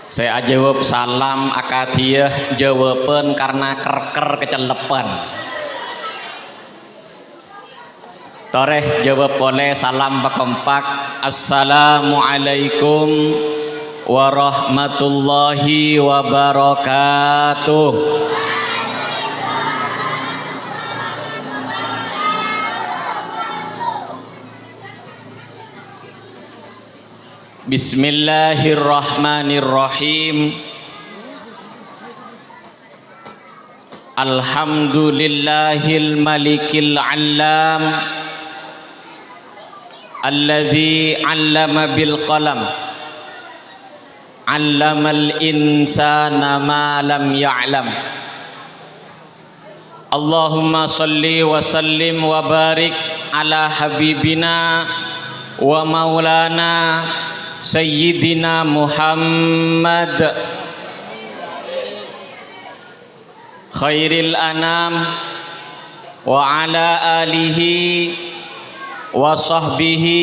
Saya jawab salam akadiyah jawaban karena kerker kecelepan. Toreh jawab boleh salam berkompak. Assalamualaikum warahmatullahi wabarakatuh. Bismillahirrahmanirrahim. Alhamdulillahil malikil alam alladzi 'allama bil qalam 'allamal insana ma lam ya'lam. Allahumma shalli wa sallim wa barik ala habibina wa maulana Sayyidina Muhammad khairil anam wa ala alihi wa sahbihi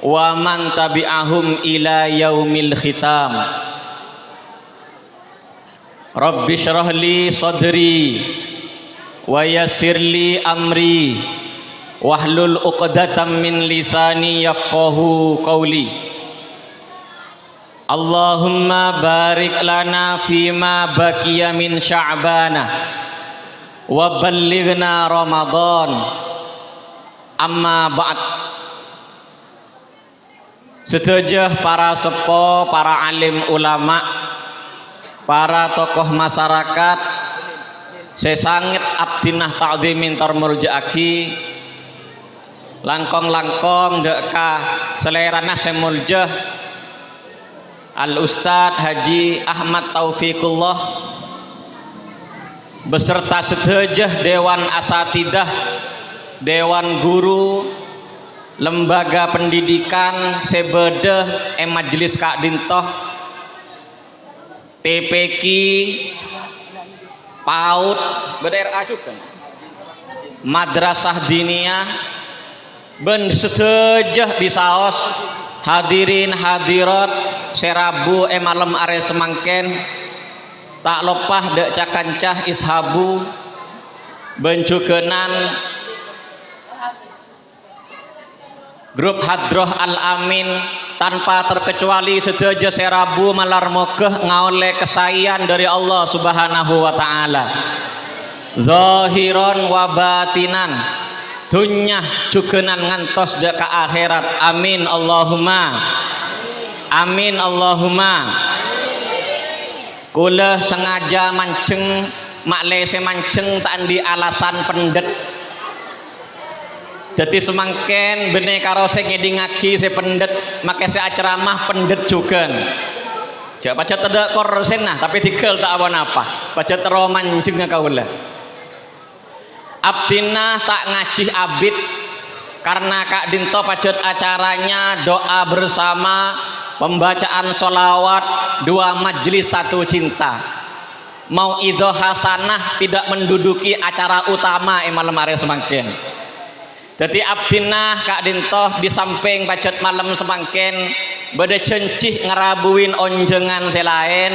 wa man tabi'ahum ila yaumil khitam. Rabbi syrah li sadri wa yassir li amri wahlul uqdatam min lisani yafqahu qawli. Allahumma barik lana fima baqiya min sya'bana wa ballighna ramadan. Amma ba'd. Sedejah para sepo, para alim ulama, para tokoh masyarakat, sesangit abdinah ta'zimin tarmuljaaki langkong-langkong deka selerana semuljah Al Ustadz Haji Ahmad Taufikullah beserta sedejah dewan asatidah, dewan guru, lembaga pendidikan sebedeh majelis Kak Dintoh, TPQ, PAUD, berdaerah ajukan, madrasah diniyah, ben sedejah di saos hadirin hadirat serabu malam are semangken tak lopah dek cakancah ishabu bencukenan grup hadroh al amin tanpa terkecuali sedejah serabu malar mokeh ngaole kesayan dari Allah subhanahu wa ta'ala zahiron wa batinan dunyah cukenan ngantos dek ke akhirat. Amin Allahumma amin Allahumma. Kula sengaja manceng maklese manceng tak di alasan pendet jadi semangken bene karo saya ngedingaki saya pendet make saya ceramah pendet juga jak pacet tidak korsen nah tapi tikel tak apa-apa pacet terlalu manceng kaulah abdinah tak ngajih abid karena Kak Dinto pacet acaranya doa bersama pembacaan sholawat dua majelis satu cinta mau idho hasanah tidak menduduki acara utama malam hari semangken. Jadi abdinah Kak Dinto di samping pacet malam semangken bade cencih ngerabuin onjengan selain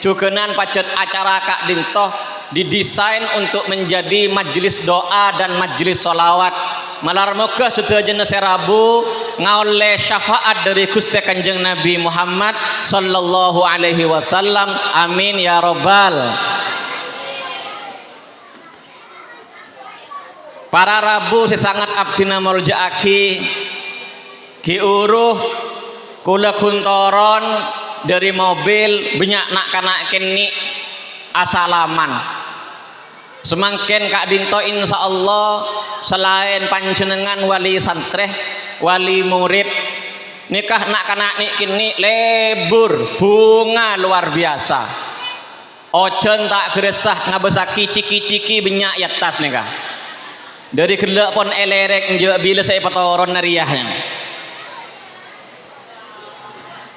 cukenan pacet acara Kak Dinto didesain untuk menjadi majelis doa dan majelis sholawat malar muka sedaya serabu ngaole syafaat dari Gusti Kanjeng Nabi Muhammad sallallahu alaihi wasallam. Amin ya robbal. Para rabu sesangat abdina muljaaki kiuruh kula kuntoron dari mobil banyak nak kanak kini asalaman semangken Kak Dinto insya Allah selain panjenengan wali santreh wali murid nikah nak kanak kini lebur bunga luar biasa ojen tak geresah ngabesaki ciki-ciki banyak yatas nikah dari gelak pon elerek njak bila saya petoron nariahnya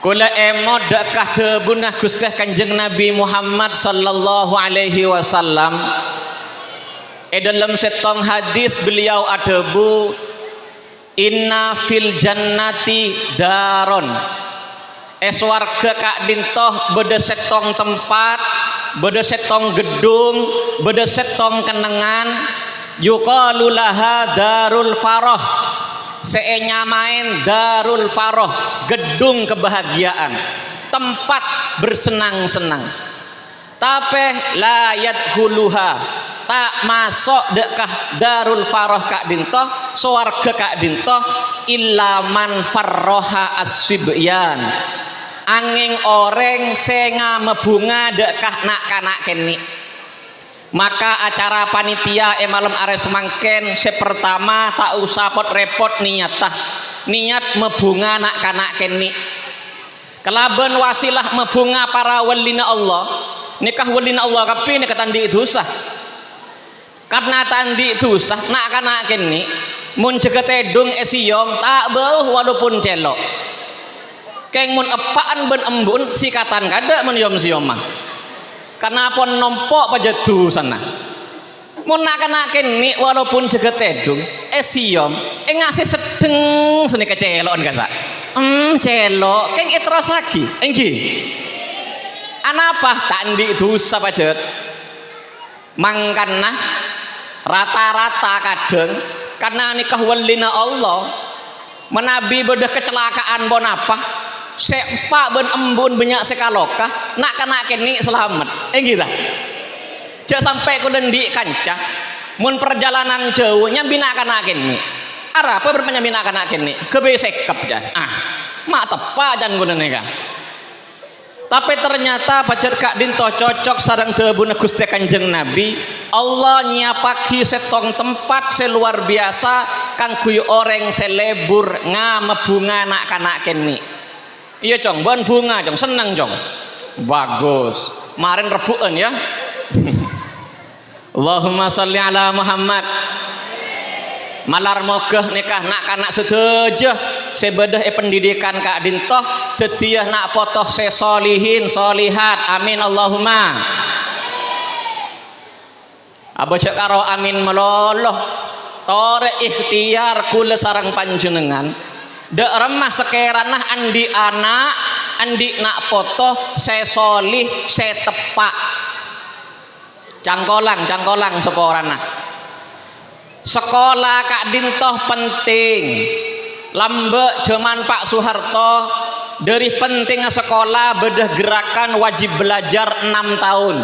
kula emod dakah debunah Gusti Kanjeng Nabi Muhammad sallallahu alaihi wasallam dalam setong hadis beliau adebu inna fil jannati daron Swarga Kak Dintoh beda setong tempat, beda setong gedung, beda setong kenangan. Yuqalu laha darul faroh, seenya main darul faroh, gedung kebahagiaan, tempat bersenang-senang. Tapi la yadkhuluha, tak masuk dekah darul faroh Kak Dintoh, swarga Kak Dintoh, illa man farroha as-sibyan, angin orang senga mebunga dekah nak kanak keni. Maka acara panitia malam are semangken sepertama tak usah pot repot niat mebunga nak kanak keni. Kelaban wasilah mebunga para walina Allah, nikah walina Allah tapi nikah tandi dosa. Karena tandi dosa nak kanak keni mun jeget edung esiyong tak bau walaupun celok. Keng mun epaan ben embun sikatan kada mun yom siomah. Karena pon nompok pajedu sana. Mun nak kene walaupun jeget edung siom ngasih sedeng seni kecelon kasa. Celok keng itros lagi. Nggih. Anapa tak ndi dosa pajet. Mangkana rata-rata kadang karena nikah walina Allah menabi bedah kecelakaan bon apa sepak ben embun banyak sekaloka nak kena kini selamat gitu jangan sampai kulendi kancah mun perjalanan jauh nyambi nak kena kini arah apa berpenyambi nak kena kini kebesekap jan mak tepa jan kulenika. Tapi ternyata pacar Kak Dintoh cocok sarang debuna Gusti Kanjeng Nabi. Allah nyiapaki setong tempat seluar biasa kang kuy orang selebur ngamebunga nak kanak keni. Iya cong, bon bunga cong, seneng cong. Bagus. Kemarin rebuan ya. Allahumma sholli ala Muhammad. Malar mogeh nikah nak kanak setuju sebedah pendidikan Kak Dintoh tetiah nak potoh sesolihin solihat amin Allahumma abo cek karo amin meloloh tore ikhtiar kula sarang panjenengan dek remah sekeranah andi anak andi nak potoh sesolih setepak cangkolang seporana. Sekolah Kak Dintoh penting. Lambe zaman Pak Soeharto dari pentingnya sekolah bedah gerakan wajib belajar 6 tahun.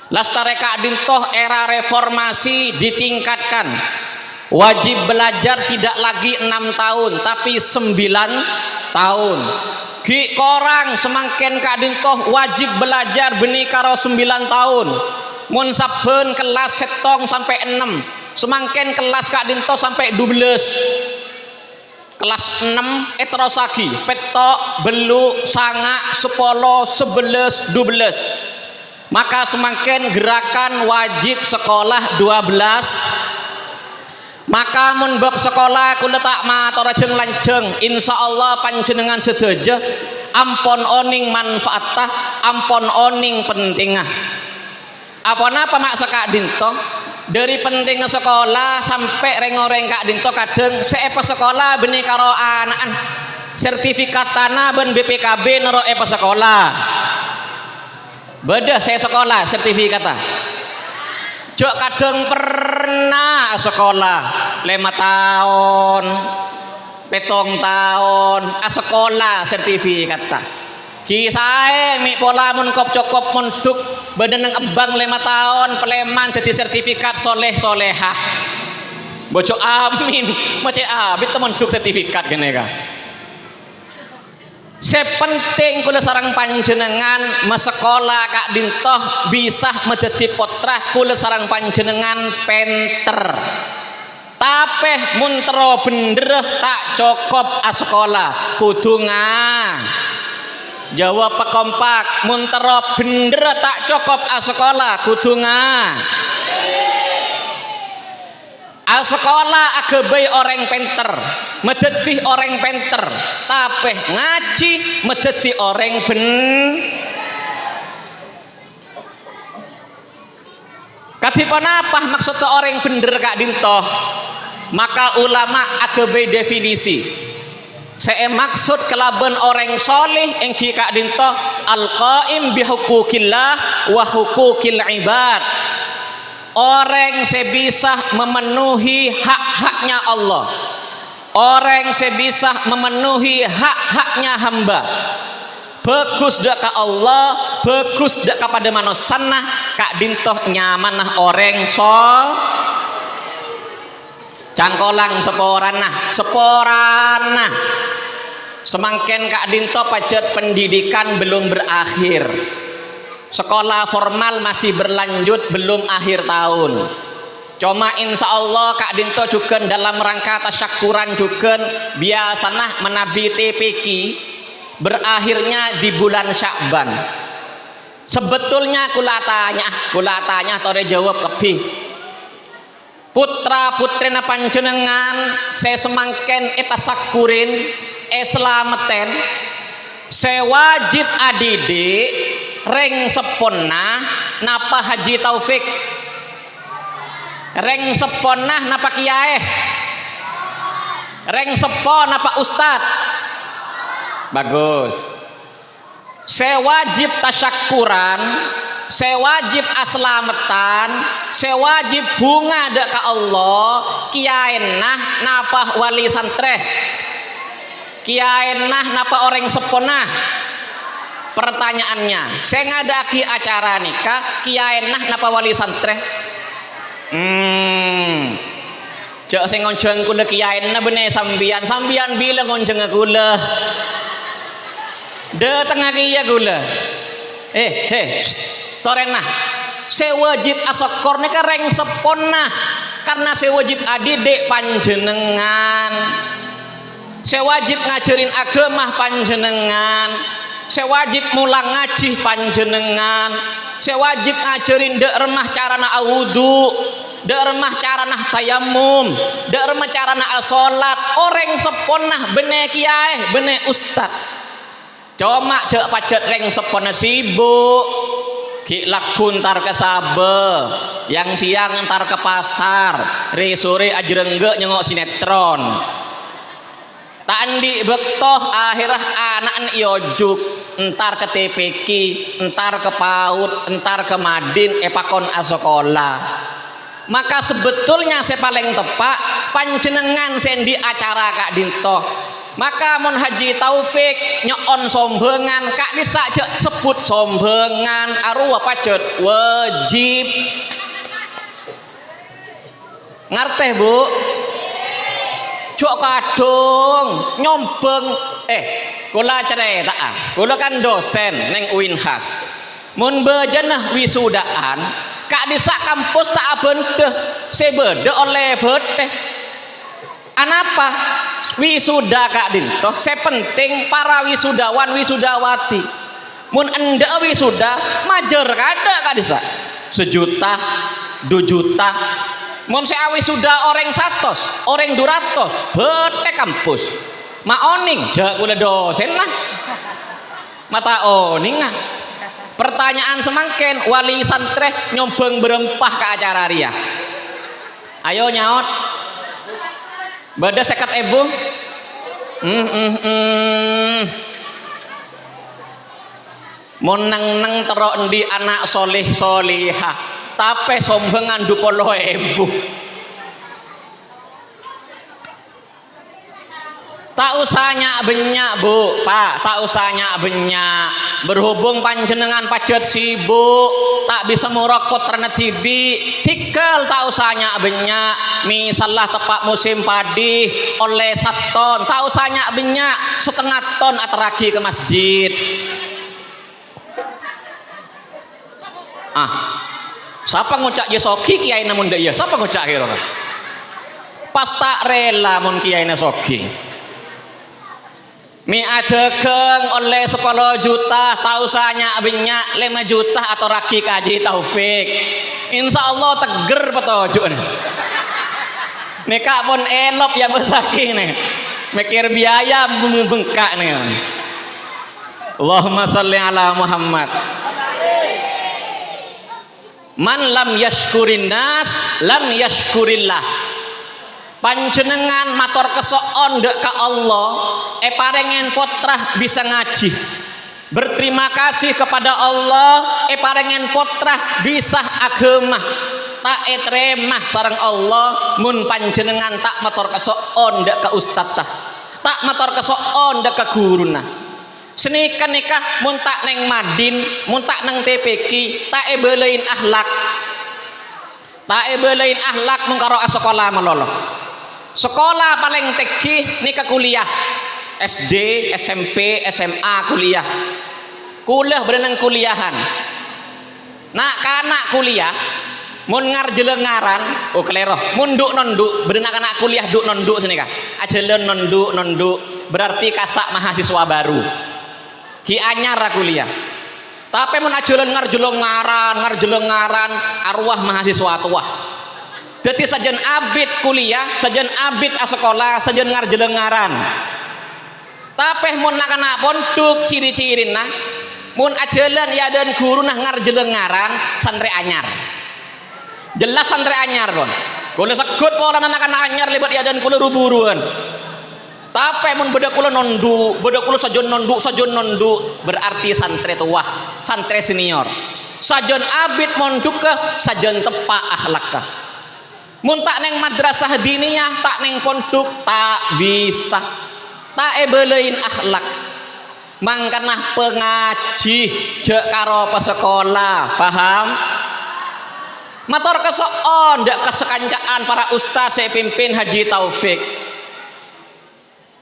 Lastare Kak Dintoh era reformasi ditingkatkan. Wajib belajar tidak lagi 6 tahun tapi 9 tahun. Ki korang semangken Kak Dintoh wajib belajar benih karo 9 tahun. Mun saben kelas setong sampai 6 semangken kelas Kak Dintoh sampai 12 kelas 6 terus lagi petok belu sanga 10 11 12 maka semangken gerakan wajib sekolah 12 maka mun bab sekolah kula tak matur ajeng lanjeng insyaallah panjenengan sedaja ampon oning manfaatah ampon oning pentingah. Apa-apa maksa Kak Dintoh dari pentingnya sekolah sampai rengoreng Kak Dintoh kadang seepa sekolah benih karo anaan sertifikat tanah ben BPKB nero epa sekolah beda saya sekolah sertifikat jok kadang pernah sekolah 5 tahun 7 tahun sekolah sertifikat kisah mi pola mun kop cokop mun duk badan nang embang 5 tahun peleman jadi sertifikat soleh solehah bocok amin macam abit temen duk sertifikat gini kan sepenting kula sarang panjenengan masekolah Kak Dintoh bisa menjadi potrah kula sarang panjenengan penter tapi muntero bener tak cokop asekolah kudu jawab pekompak muntero bener tak cokop sekolah kudu sekolah agebai orang penter medeti orang penter tapi ngaji medeti orang katipun apa maksudnya orang bener Kak Dintoh maka ulama agebai definisi Saya maksud kelaban orang soleh engki kak dinto al-qaim bihukukillah wa hukukil ibad. Orang sebisa memenuhi hak-haknya Allah. Orang sebisa memenuhi hak-haknya hamba. Bagus dak ka Allah, bagus dak kepada manusia kak dinto nyamanah orang cangkolang seporana semangken kak dinto pacet pendidikan belum berakhir, sekolah formal masih berlanjut belum akhir tahun. Cuma insya Allah kak dinto juga dalam rangka tasyakuran juga biasanya menabi TPQ berakhirnya di bulan Sya'ban. Sebetulnya kulatanya tore jawab lebih putra putrina panjenengan saya semangken etasakurin slameten saya wajib adidi reng seponna napa Haji Taufik, reng seponna napa kiai, reng sepo napa ustad. Bagus. Saya wajib tasyakuran, saya wajib aslametan, saya wajib bunga dak ka Allah, kiaenah napa wali santreh, kiaenah napa orang seponah. Pertanyaannya, saya ngadaki acara nikah, kiaenah napa wali santreh? Cek saya ngonceng kula kiaenah bener sambian bilang ngonceng kula. De tengah kia gula. Torena. Saya wajib asokor nika reng seponna karena saya wajib adidek panjenengan. Saya wajib ngajarin agama panjenengan. Saya wajib mulang ngaji panjenengan. Saya wajib ngajarin dek remah carana awudu, dek remah carana tayamum, dek remah carana asolat. Orang seponna bene kiai, bene ustad. Cuma cek pacet reng sepona sibuk ki laku ntar ke sabe yang siang ntar ke pasar re sore ajrengge nyengok sinetron tak andi bektoh akhirah anak iyojuk ntar ke TPQ ntar ke PAUD ntar ke Madin epakon asokola. Maka sebetulnya saya paling tepat panjenengan sendi acara kak dinto. Maka mon Haji Taufik nyon sombengan kak bisa sebut sombengan arwah pacet wajib ngerteh bu cok kadung nyombeng kula cerita kula kan dosen neng Uinhas mun bejenah wisudaan kak bisa kampus tak abenteh sebeda oleh beteh anapa wisuda kak dinto saya penting para wisudawan wisudawati mun enda wisuda majer kada kak disa 1 juta 2 juta mun saya wisuda orang 100 orang 200 bete kampus ma oning jak kula dosen lah mata oning lah. Pertanyaan semangken wali santreh nyombeng berempah ke acara ria ayo nyaot bada sekat ebu monang terok di anak soleh solihah tapi sombengan 20.000 tak usahnya benyak bu pak tak usahnya benyak berhubung panjenengan pacet sibuk tak bisa merokok karena TV tikal tak usahnya benyak misalnya tepat musim padi oleh 1 ton tak usahnya benyak 1/2 ton atraki ke masjid siapa ngocak jesoki kiai namun dia siapa ngocak kira pas tak rela mun kiai nasoki mi adekeng oleh 10 juta tak usahnya benyak 5 juta atau raki kaji Taufik insya Allah teger petojuk nih kak pun elop ya besaki nih mikir biaya bengkak nih Allahumma salli ala Muhammad. Man lam yashkurin nas lam yashkurillah. panjenengan matur kesoon dek ka Allah parengen potrah bisa ngaji, berterima kasih kepada Allah parengen potrah bisa agama, tak etremah sareng Allah mun panjenengan tak matur kesoon dek ka ustad tak matur kesoon dek ka guruna. Senika nikah mun tak neng Madin, mun tak neng TPQ, tak belein akhlak, tak belein akhlak mun karo sekolah melolo. Sekolah paling tinggi nikah kuliah, SD, SMP, SMA, kuliah berenang kuliahan. Nak kanak kuliah mun ngarjelengaran keleroh mun nduk nonduk berenang anak kuliah duk nonduk senika ajelen nonduk berarti kasak mahasiswa baru ki anyar kuliah. Tapi mun ajelen ngarjelengaran arwah mahasiswa tua. Jadi sajen abid kuliah, sajen abid sekolah, sajen ngarjelengaran. Tapi mun nak pondok ciri-cirina mun ajelen ya dan guru nah ngarjelengaran santri anyar. Jelas santri anyar kon. Kula sekut pola anak-anak anyar lebat ya dan kula ruburuan. Tapi mun beda kula nonduk, beda kula sajen nonduk berarti santri tua, santri senior. Sajen abid monduk ke sajen tepa akhlak ke. Mun tak neng madrasah diniyah, tak neng pondok tak bisa, tak belein akhlak. Mangkana pengaji jek karo pesekolah, paham? Matur kesoon dak kesekancaan para ustaz saya pimpin Haji Taufik.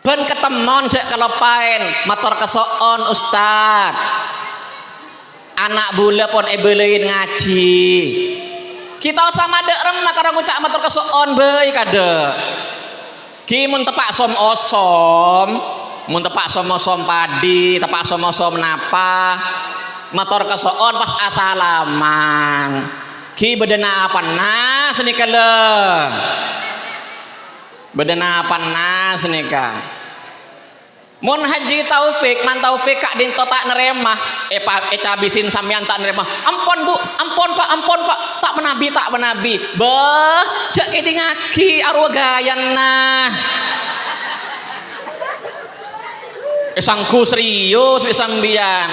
Ben ketemon jek kelepain matur kesoon ustaz. Anak bule pon belein ngaji. Kita sama dek remah karena ngucap matur kesoon bae kade. Ki mun tepak som-osom, mun tepak som-osom padi, tepak som-osom napa, matur kesoon pas asalaman. Ki bedena apa nas nika le. Bedena apa nas nika. Mun Haji Taufik, man Taufik kak dinto tak neremah, cabisin sampean tak neremah. Ampun bu, ampun pak, tak menabi. Beh, cek ini ngaki arwah gayan nah. Sangku serius sambian.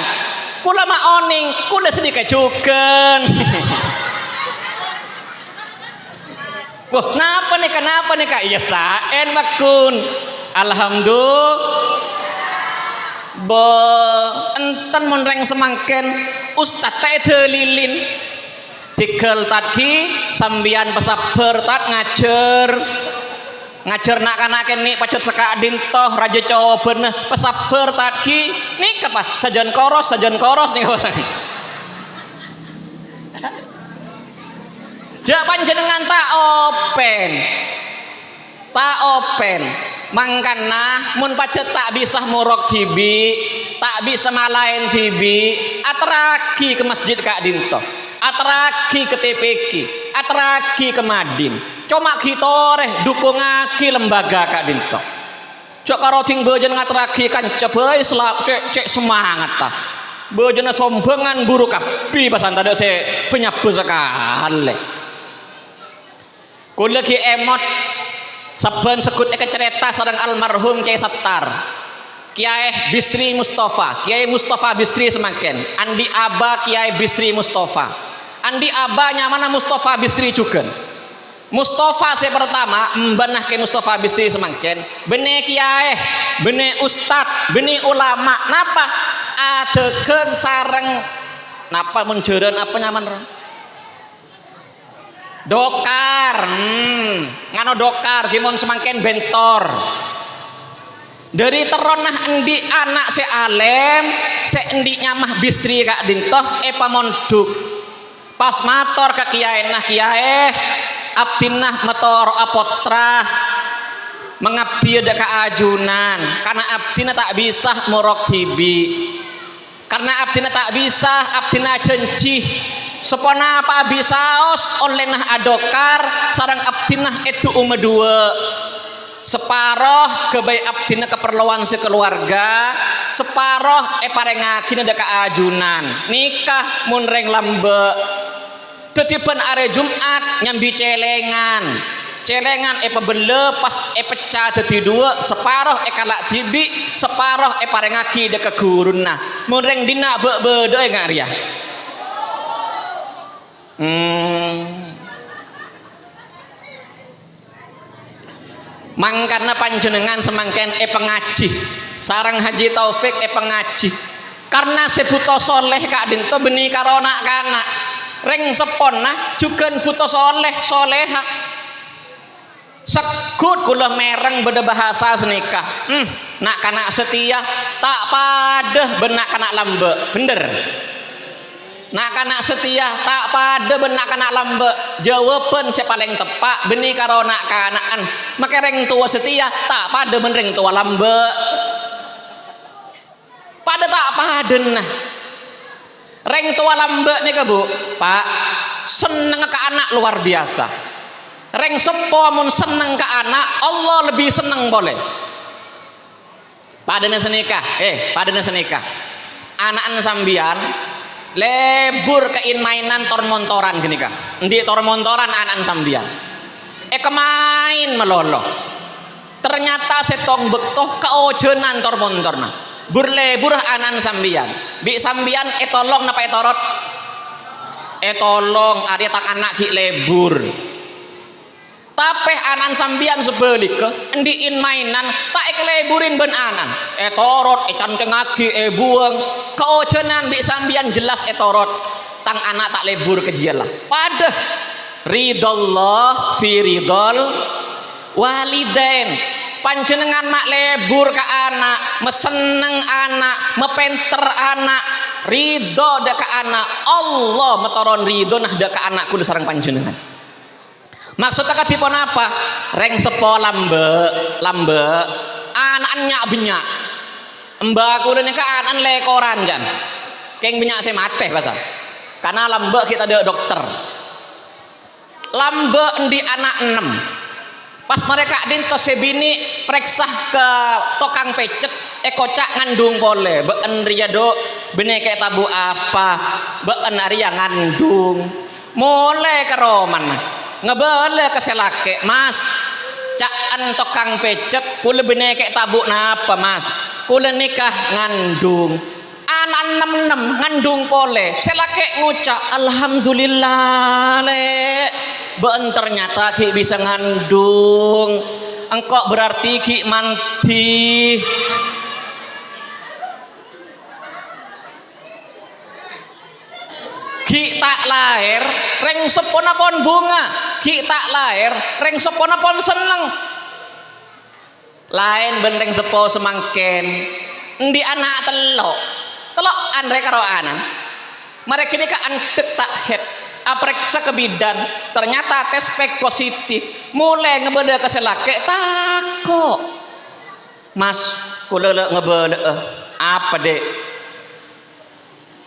Kula ma oning, kula sedikit cuken. Wah, kenapa nih kak? Iya saen bakun. Alhamdulillah. Enten monreng semangken ustad tak lilin tikel tadi sambian pesaber tat ngajer nak kanaken nih pacut sekak dintoh raja coben pesaber tadi nih kepas sajan koros nih kawasan jak panjenengan tak open mangkana mun pacet tak bisa murok tibi, tak bisa malain tibi, atraki ke masjid Kak Dinto, atraki ke TPQ, atraki ke Madin. Cuma kita dukung aki lembaga Kak Dinto. Cok karo ting bejen ngatraki kan coba selap cek semangat ta. Bejen sombongan buruk api pasan tadi saya penyapu sekali. Kula ki emot saben sekut cerita sareng almarhum Kiai Sattar Kiai Bisri Mustafa Bisri semakin Andi Aba Kiai Bisri Mustafa Andi Abanya mana Mustafa Bisri juga Mustafa saya pertama mbanah ke Mustafa Bisri semakin bene Kiai bene Ustad bene ulama napa adegen sareng napa menjeren apa nyaman dokar ngano dokar gimon semangken bentor dari teronah endi anak se alem se endi nyamah Bisri Kak Dintoh pamonduk pas mator ke kiai nah kiai abdinah motor apotrah mengabdi ada keajunan karena abdinah tak bisa murok tibi karena abdinah tak bisa abdinah janji sepona apa abisaos onlenah adokar sarang abdinah itu dua separoh kebaik abdinah keperluan sekeluarga separoh parengakina ada keajunan nikah munreng lambe tetipan are Jumat nyambi celengan celengan pebele pas pecah dadi dua, separuh kalak tibi, separuh parengaki de keguruna. Mureng dina beda ngaria. Mangkana panjenengan semangken pengaji sarang Haji Taufik pengaji karena sebuto soleh kak dinto beni karona kana reng sepona juga buto soleh soleha sekut kula mereng beda bahasa senikah nak kana setia tak pada benak kana lambe bener. Nak kana setia tak pada benak kana lambe jawaban saya paling tepat beni karona kanaan maka reng tua setia tak pada menreng tua lambe pada tak pada nah reng tua lambe nih ke bu pak seneng ke anak luar biasa reng sepo mun seneng ke anak Allah lebih seneng boleh pada senikah pada senikah anak sambian lebur kein mainan tormontoran gini kah di tormontoran anak sambian kemain meloloh ternyata setong bektoh keojenan tormontorna burlebur anak sambian bi sambian tolong napa torot tolong ada tak anak ki lebur tapi anan sambian sebalik ke endiin mainan tak ekleburin ben anan torot canteng aki buang keocenan bi sambian jelas torot tang anak tak lebur kejialah pada ridallah fi ridal walidain panjenengan mak lebur ke anak meseneng anak mepenter anak ridho dak ke anak Allah metoron ridho nah dak ke anak kudu sareng panjenengan. Maksudnya katipun apa? Reng sepo lambe anaknya benyak mbak kuda nih kan anak lekoran kan keng benyak saya mate pasal karena lambe kita ada dokter lambe di anak 6 pas mereka dinto sebini periksa ke tokang pecet kocak ngandung boleh been ria do bene kayak tabu apa been ria ngandung mulai ke roman ngebele keselake mas caan tokang pecet kula bene kayak tabuk napa mas kula nikah ngandung anak 66 ngandung pole selake ngucap alhamdulillah le ben ternyata ki bisa ngandung engkau berarti ki manti ki tak lahir reng sepona pon bunga ki tak lahir reng sepona pon seneng lain benteng sepo semangken di anak telok andre karo anan mereka ini kan antek tak head apreksa ke bidan ternyata tes spek positif mulai ngebede keselake tako mas kula ngebede apa dek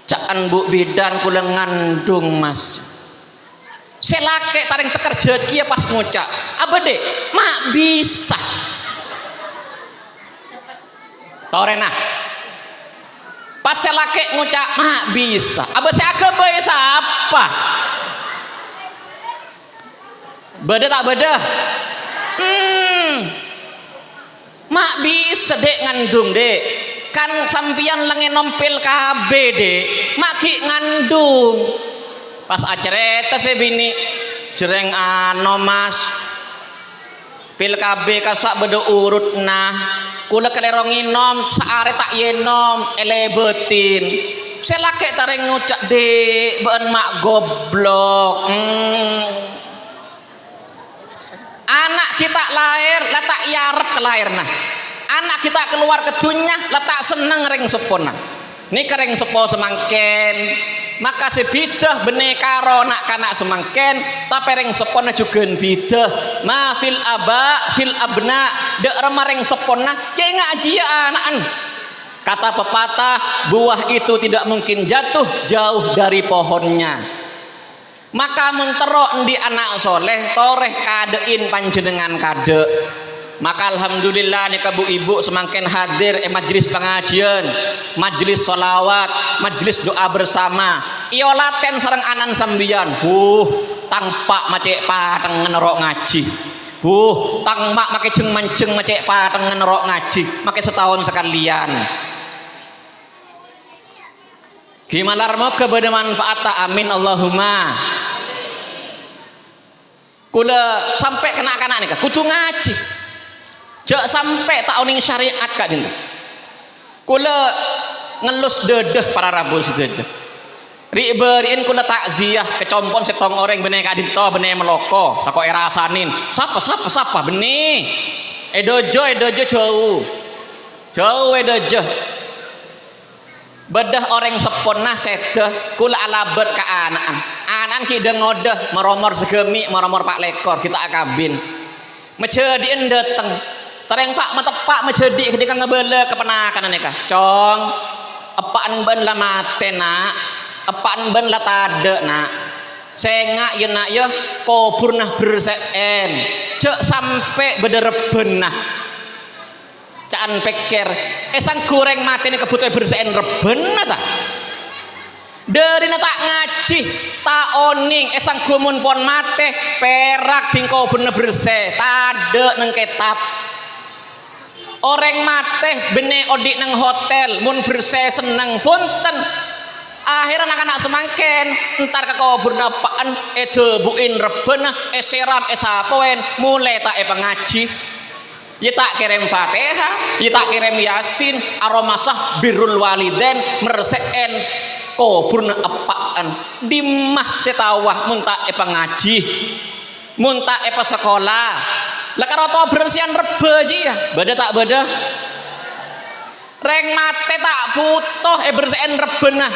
caan bu bidan kula ngandung mas selake taring tekerja kia pas ngucap apa dek mak bisa torena pas selake ngucap mak bisa apa saya bisa apa beda tak beda mak bisa dek ngandung dek kan sampian lengen nompil KB dek maki ngandung pas acara saya bini jereng ano mas pil KB kasak beda urut nah kula kelerongin nom saare tak yenom elebetin selake tareng ngucap dek ben mak goblok anak kita lahir letak yarep ke lahir nah anak kita keluar ke dunia letak seneng reng sepona ini kereng sepo semangken maka sebidah bene karo nak kanak semangken tapi reng sepona juga bidah ma fil aba fil abna dek remareng sepona ya ngaji ya anak kata pepatah buah itu tidak mungkin jatuh jauh dari pohonnya maka mentero di anak soleh toreh kadein panjenengan kade maka alhamdulillah nih bu ibu semakin hadir majelis pengajian majelis sholawat majelis doa bersama iyo laten sareng anan sambian tampak macek pateng ngerok ngaji tang mak make jeng manceng macek pateng ngerok ngaji make setahun sekalian. Gimana moga bermanfaat amin Allahumma. Kula sampai kena-kena nih kudu ngaji. Jak sampai tak oning syariat kak dinten. Kula ngelus dedeh para rabul sejadah. Riberin kula takziah kecompon setong orang benih kak dinto benih meloko. Takok erasanin. Sapa benih. Edojo jauh edojo. Bedah orang sepona sedeh kula alaber ke anan kita ngodah meromor segemi meromor pak lekor kita akabin mecedien dateng tereng pak matepak mecedi ketika ngebele kepenakan aneka cong apaan ben lah mate nak apaan ben lah tade nak sengak ya nak ya kubur nah berseen cek sampai bedereben nah caan pikir sang goreng mati ini kebutuhan bersihin reben ta dari tak ngaji tak oning sang gumun pon mati perak tingkau bener bersih tade neng ketap orang mati bene odik neng hotel mun bersih seneng punten akhirnya anak-anak semangken entar ke kubur napaan buin reben seram sapoen mulai tak pengaji. Ya tak kirim Fatihah, ya tak kirim Yasin, aromasah birrul waliden mereseken kuburna apaan dimah setawah munta ngaji munta sekolah lah karo to bersihan rebe ya beda tak beda reng mate tak butuh bersihan rebe nah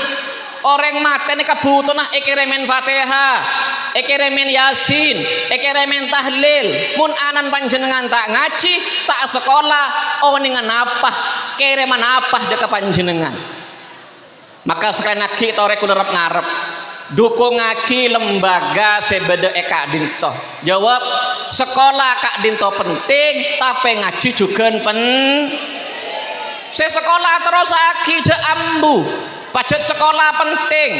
orang mate ini kebutuh nah kirimin Fatihah kirimin Yasin kirimin tahlil mun anan panjenengan tak ngaji tak sekolah oningan apa kiriman apa deka panjenengan maka sekali lagi tore kulerap ngarep dukung ngaki lembaga sebeda Kak Dinto jawab sekolah Kak Dinto penting tapi ngaji juga saya sekolah terus aki je ambu pajak sekolah penting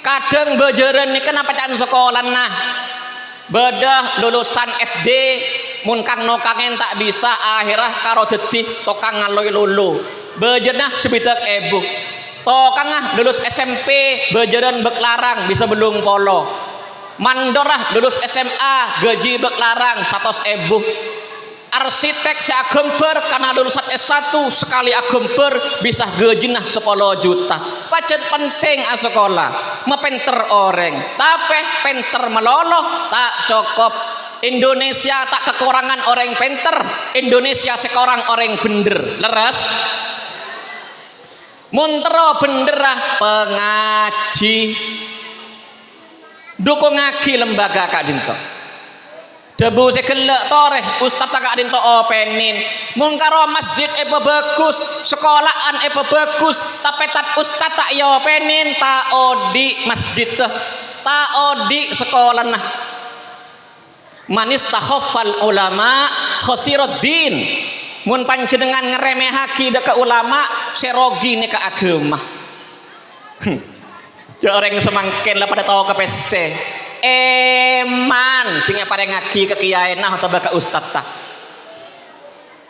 kadang bejeran ini kenapa can sekolah nah bedah lulusan SD mun kang nokangen tak bisa akhirnya karo detih tokang ngaloy lulu bejerna sebitak ebu tokang lulus SMP bejeran beklarang bisa belum polo mandorah lulus SMA gaji beklarang 100 ebu arsitek si agemper karena lulusan S1 sekali agemper bisa gaji nah 10 juta pacet penting sekolah mepenter orang tapi penter meloloh tak cukup Indonesia tak kekurangan orang penter Indonesia sekorang orang bener leres muntero benderah pengaji dukung ngaji lembaga Kak Dinto debu segelak toreh Ustaz Kak Dinto openin mun karo masjid bagus sekolahan bagus tapi tak Ustaz tak ya openin tak odi masjid tak odi sekolah nah manis takhafal ulama khosiruddin mun panjenengan ngeremehaki deka ulama serogi nih ke agama orang semangkin lah pada tahu ke PC eman tinggal pada ngaki ke kiai nah atau baka ustad tak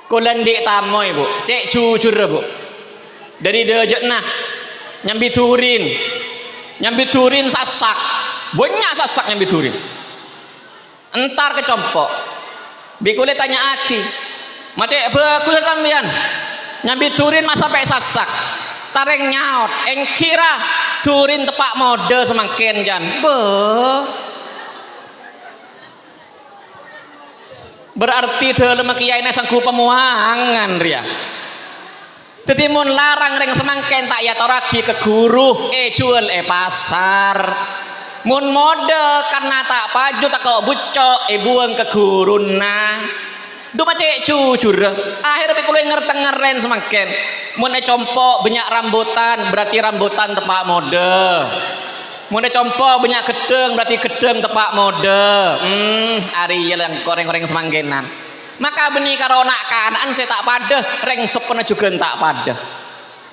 kulan di tamu ibu cek jujur bu dari dejek nah nyambi turin sasak banyak sasak nyambi turin entar kecompok bikulit tanya aki macam bagus sampean nyambi turin masa sampai sasak tareng nyaut kira turin tepak mode semakin jan berarti dalam kiai sangku pemuangan ria tetimun larang reng semangken tak ya toraki ke guru jual pasar mun mode karena tak paju tak kau bucok buang ke guru nah dua macam jujur akhirnya kulo ngeren semakin mun compok banyak rambutan berarti rambutan tepak mode mun compok banyak gedeng berarti gedeng tepak mode ari yang goreng-goreng semangkenan maka benih karo nak kanaan saya tak pada reng sepena juga tak pada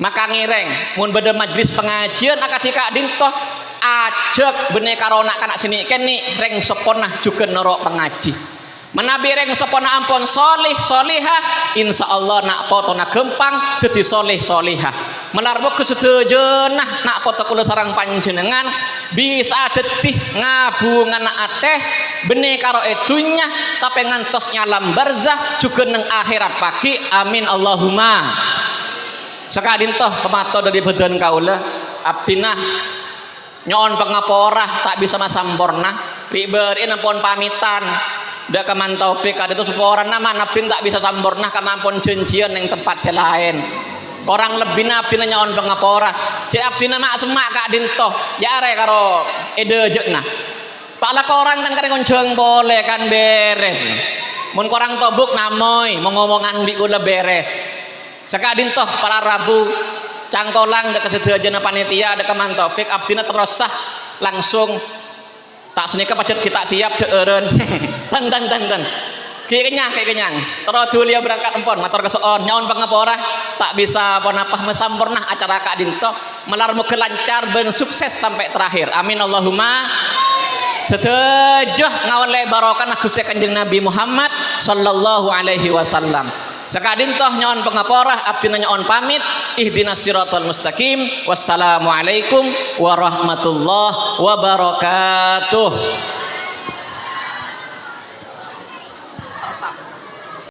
maka ngireng mun beda majlis pengajian akad Kak Dinto ajak benih karo nak kanak sini kan nih reng sepena juga norok pengaji menabi reng sepona ampun solih solihah insyaallah nak potona gempang dadi solih solihah melarbo kesetujenah nak poto kula sareng panjenengan bisa detih ngabungan ateh bene karo edunya tapi ngantos nyalam barzah juga neng akhirat pagi amin Allahumma sekadin toh pemato dari badan kaula abdinah nyon pengaporah tak bisa masamporna riberin ampun pamitan dak keman taufik ada itu seorang nama nafsin tak bisa sampurna karena ampun janjian yang tempat selain orang lebih nafsin nyon pengaporah si abdina mak semak kak dinto ya are karo ide jekna pala korang kan kadang konjong boleh kan beres mun korang tobuk namoy mengomongan bi kula beres sekadin toh para rabu cangkolang dek kesedajana panitia dek keman taufik abdina terus sah langsung tak senika pacet kita siap deureun tan kieu kenyang terus dulia berangkat empon matur kesoon nyaon pangaporah tak bisa apa-apa mesampurna acara Kak Dinto melarmu kelancar ben sukses sampai terakhir amin Allahumma setuju ngawale barokah Gusti Kanjeng Nabi Muhammad sallallahu alaihi wasallam sakadin toh nyaon pangaporah abdina nyaon pamit ihdinas siratal mustaqim wassalamualaikum warahmatullahi wabarakatuh.